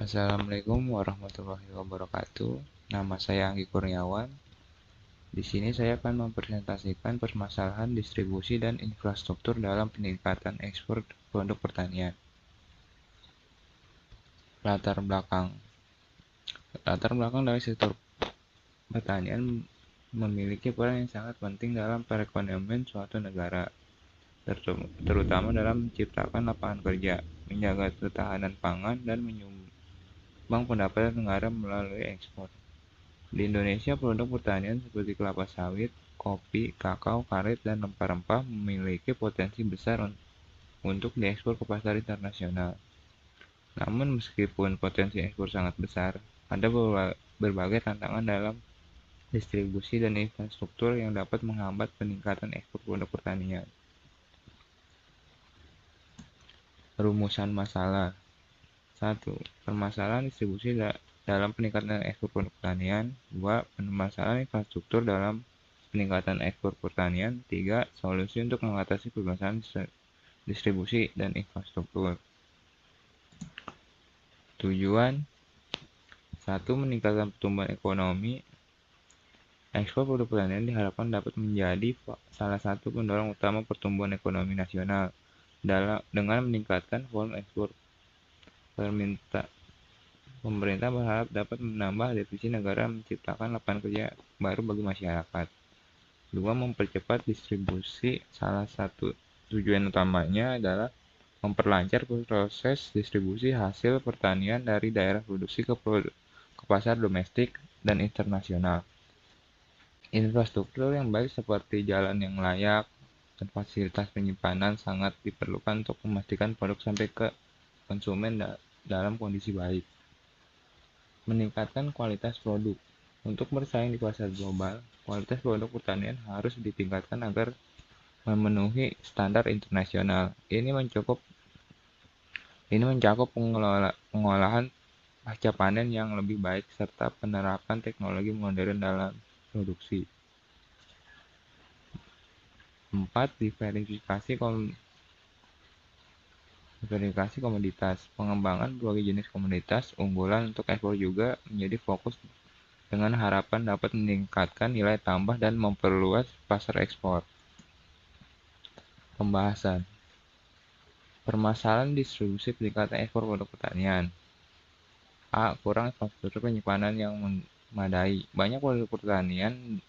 Assalamualaikum warahmatullahi wabarakatuh. Nama saya Anggi Kurniawan. Di sini saya akan mempresentasikan permasalahan distribusi dan infrastruktur dalam peningkatan ekspor produk pertanian. Latar belakang Latar belakang dari sektor pertanian memiliki peran yang sangat penting dalam perekonomian suatu negara, terutama dalam menciptakan lapangan kerja, menjaga ketahanan pangan, dan menyumbang pendapatan negara melalui ekspor. Di Indonesia, produk pertanian seperti kelapa sawit, kopi, kakao, karet, dan rempah-rempah memiliki potensi besar untuk diekspor ke pasar internasional. Namun, meskipun potensi ekspor sangat besar, ada berbagai tantangan dalam distribusi dan infrastruktur yang dapat menghambat peningkatan ekspor produk pertanian. Rumusan masalah 1. Permasalahan distribusi dalam peningkatan ekspor produk pertanian. 2. Permasalahan infrastruktur dalam peningkatan ekspor pertanian. 3. Solusi untuk mengatasi permasalahan distribusi dan infrastruktur. Tujuan 1. Meningkatkan pertumbuhan ekonomi. Ekspor produk pertanian diharapkan dapat menjadi salah satu pendorong utama pertumbuhan ekonomi nasional dengan meningkatkan volume ekspor. Pemerintah berharap dapat menambah devisa negara menciptakan lapangan kerja baru bagi masyarakat. 2. Mempercepat distribusi. Salah satu tujuan utamanya adalah memperlancar proses distribusi hasil pertanian dari daerah produksi ke pasar domestik dan internasional. Infrastruktur yang baik seperti jalan yang layak dan fasilitas penyimpanan sangat diperlukan untuk memastikan produk sampai ke konsumen dalam kondisi baik. Meningkatkan kualitas produk. Untuk bersaing di pasar global, kualitas produk pertanian harus ditingkatkan agar memenuhi standar internasional. Ini mencakup pengolahan pasca panen yang lebih baik serta penerapan teknologi modern dalam produksi. 4. Diversifikasi komoditas. Pengembangan berbagai jenis komoditas unggulan untuk ekspor juga menjadi fokus dengan harapan dapat meningkatkan nilai tambah dan memperluas pasar ekspor. Pembahasan permasalahan distribusi peningkatan ekspor produk pertanian. A. Kurang infrastruktur penyimpanan yang memadai. Banyak produk pertanian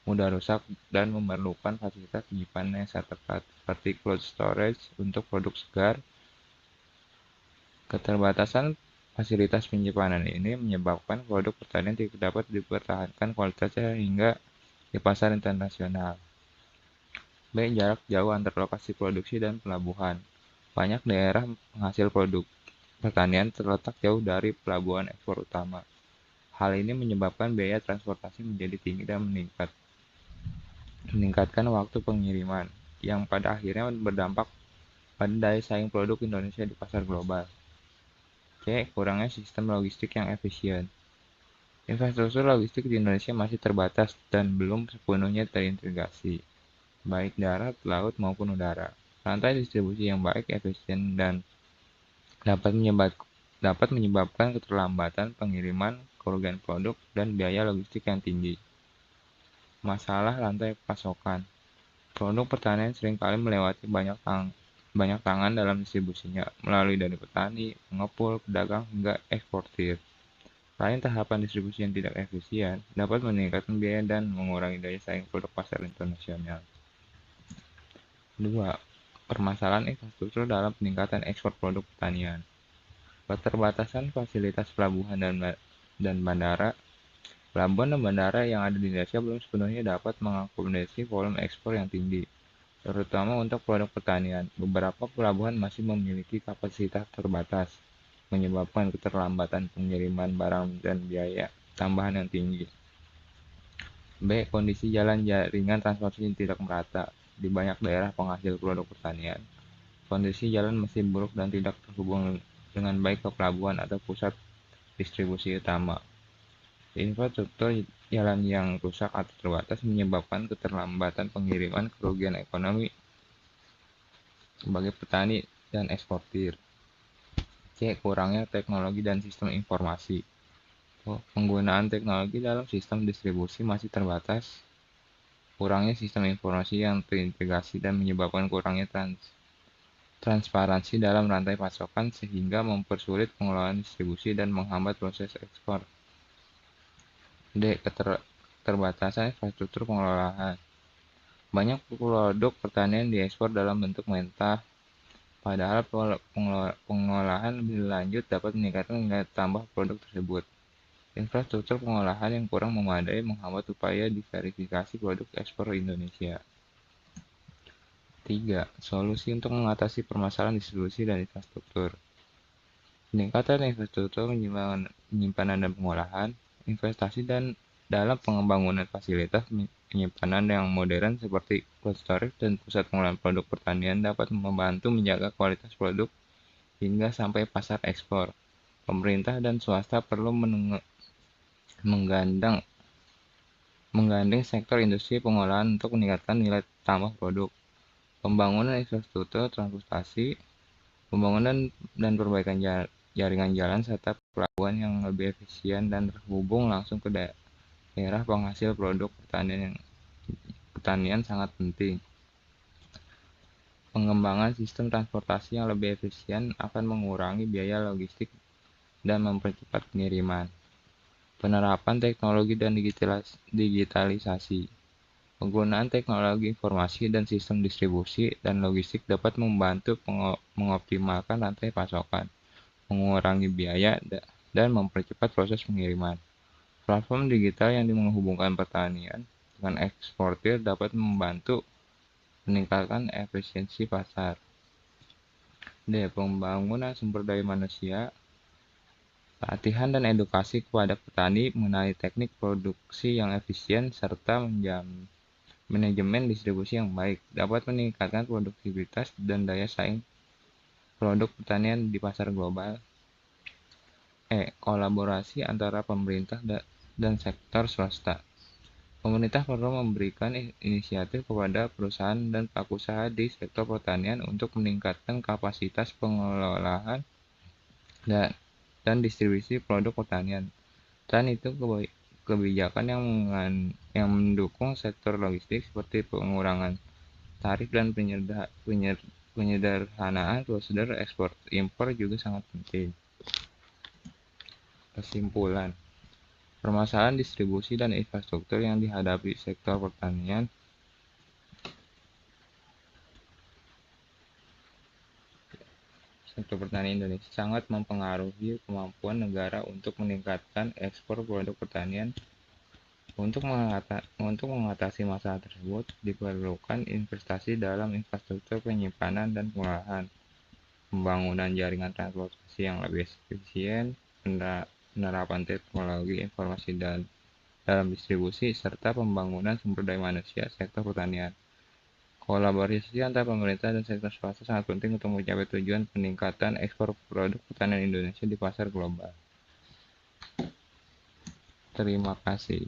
mudah rusak dan memerlukan fasilitas penyimpanan yang sangat tepat, seperti cold storage untuk produk segar. Keterbatasan fasilitas penyimpanan ini menyebabkan produk pertanian tidak dapat dipertahankan kualitasnya hingga di pasar internasional. B. Jarak jauh antar lokasi produksi dan pelabuhan. Banyak daerah penghasil produk pertanian terletak jauh dari pelabuhan ekspor utama. Hal ini menyebabkan biaya transportasi menjadi tinggi dan meningkatkan waktu pengiriman, yang pada akhirnya berdampak pada daya saing produk Indonesia di pasar global. C. Kurangnya sistem logistik yang efisien. Infrastruktur logistik di Indonesia masih terbatas dan belum sepenuhnya terintegrasi, baik darat, laut, maupun udara. Rantai distribusi yang baik, efisien, dan dapat menyebabkan keterlambatan pengiriman, kerugian produk, dan biaya logistik yang tinggi. Masalah rantai pasokan. Produk pertanian seringkali melewati banyak tangan dalam distribusinya, melalui dari petani, pengepul, pedagang, hingga eksportir. Selain tahapan distribusi yang tidak efisien, dapat meningkatkan biaya dan mengurangi daya saing produk pasar internasional. 2. Permasalahan infrastruktur dalam peningkatan ekspor produk pertanian. Keterbatasan fasilitas pelabuhan dan bandara. Pelabuhan dan bandara yang ada di Indonesia belum sepenuhnya dapat mengakomodasi volume ekspor yang tinggi, terutama untuk produk pertanian. Beberapa pelabuhan masih memiliki kapasitas terbatas, menyebabkan keterlambatan pengiriman barang dan biaya tambahan yang tinggi. B. Kondisi jalan jaringan transportasi yang tidak merata. Di banyak daerah penghasil produk pertanian, kondisi jalan masih buruk dan tidak terhubung dengan baik ke pelabuhan atau pusat distribusi utama. Infrastruktur jalan yang rusak atau terbatas menyebabkan keterlambatan pengiriman, kerugian ekonomi bagi petani dan eksportir. C. Kurangnya teknologi dan sistem informasi. Penggunaan teknologi dalam sistem distribusi masih terbatas. Kurangnya sistem informasi yang terintegrasi dan menyebabkan kurangnya transparansi dalam rantai pasokan sehingga mempersulit pengelolaan distribusi dan menghambat proses ekspor. D. Keterbatasan infrastruktur pengelolaan. Banyak produk pertanian diekspor dalam bentuk mentah, padahal pengolahan lebih lanjut dapat meningkatkan nilai tambah produk tersebut. Infrastruktur pengolahan yang kurang memadai menghambat upaya diverifikasi produk ekspor Indonesia. 3. Solusi untuk mengatasi permasalahan distribusi dan infrastruktur. Peningkatan infrastruktur penyimpanan dan pengolahan, investasi dan dalam pengembangan fasilitas penyimpanan yang modern seperti cold storage dan pusat pengolahan produk pertanian dapat membantu menjaga kualitas produk hingga sampai pasar ekspor. Pemerintah dan swasta perlu menggandeng sektor industri pengolahan untuk meningkatkan nilai tambah produk. Pembangunan infrastruktur transportasi, pembangunan dan perbaikan jaringan jalan serta pelabuhan yang lebih efisien dan terhubung langsung ke daerah penghasil produk pertanian sangat penting. Pengembangan sistem transportasi yang lebih efisien akan mengurangi biaya logistik dan mempercepat pengiriman. Penerapan teknologi dan digitalisasi. Penggunaan teknologi informasi dan sistem distribusi dan logistik dapat membantu mengoptimalkan rantai pasokan, mengurangi biaya, dan mempercepat proses pengiriman. Platform digital yang menghubungkan pertanian dengan eksportir dapat membantu meningkatkan efisiensi pasar. D. Pembangunan sumber daya manusia. Latihan dan edukasi kepada petani mengenai teknik produksi yang efisien serta manajemen distribusi yang baik dapat meningkatkan produktivitas dan daya saing produk pertanian di pasar global. Kolaborasi antara pemerintah dan sektor swasta. Pemerintah perlu memberikan inisiatif kepada perusahaan dan pelaku usaha di sektor pertanian untuk meningkatkan kapasitas pengelolaan dan distribusi produk pertanian. Selain itu, kebijakan yang mendukung sektor logistik seperti pengurangan tarif dan penyederhanaan prosedur ekspor impor juga sangat penting. Kesimpulan, permasalahan distribusi dan infrastruktur yang dihadapi sektor pertanian Indonesia sangat mempengaruhi kemampuan negara untuk meningkatkan ekspor produk pertanian. Untuk mengatasi masalah tersebut, diperlukan investasi dalam infrastruktur penyimpanan dan pengolahan, pembangunan jaringan transportasi yang lebih efisien, penerapan teknologi informasi dalam distribusi, serta pembangunan sumber daya manusia sektor pertanian. Kolaborasi antara pemerintah dan sektor swasta sangat penting untuk mencapai tujuan peningkatan ekspor produk pertanian Indonesia di pasar global. Terima kasih.